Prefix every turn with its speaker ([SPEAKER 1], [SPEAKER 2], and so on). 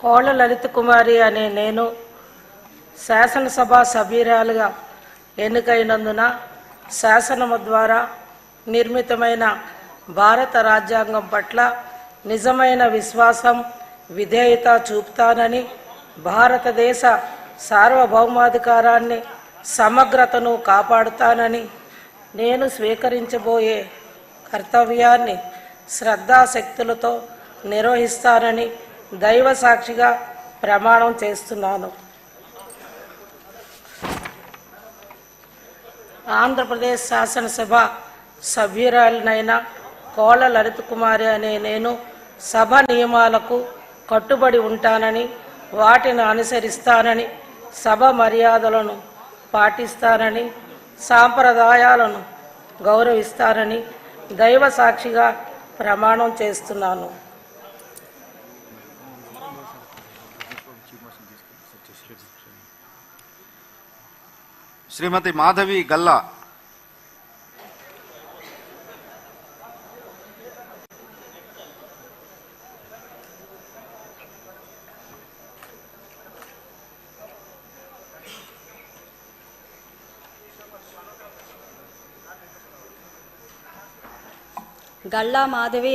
[SPEAKER 1] కోళ్ళ లలిత కుమారి అనే నేను శాసనసభ సభ్యురాలుగా ఎన్నికైనందున శాసనము ద్వారా నిర్మితమైన భారత రాజ్యాంగం పట్ల నిజమైన విశ్వాసం విధేయత చూపుతానని, భారతదేశ సార్వభౌమాధికారాన్ని సమగ్రతను కాపాడుతానని, నేను స్వీకరించబోయే కర్తవ్యాన్ని శ్రద్ధాశక్తులతో నిర్వహిస్తానని దైవ సాక్షిగా ప్రమాణం చేస్తున్నాను. ఆంధ్రప్రదేశ్ శాసనసభ సభ్యురాలినైన కోళ్ళ లలిత కుమారి అనే నేను సభ నియమాలకు కట్టుబడి ఉంటానని, వాటిని అనుసరిస్తానని, సభ మర్యాదలను పాటిస్తానని, సాంప్రదాయాలను గౌరవిస్తానని దైవ సాక్షిగా ప్రమాణం చేస్తున్నాను.
[SPEAKER 2] శ్రీమతి మాధవి గల్లా.
[SPEAKER 3] గల్లా మాధవి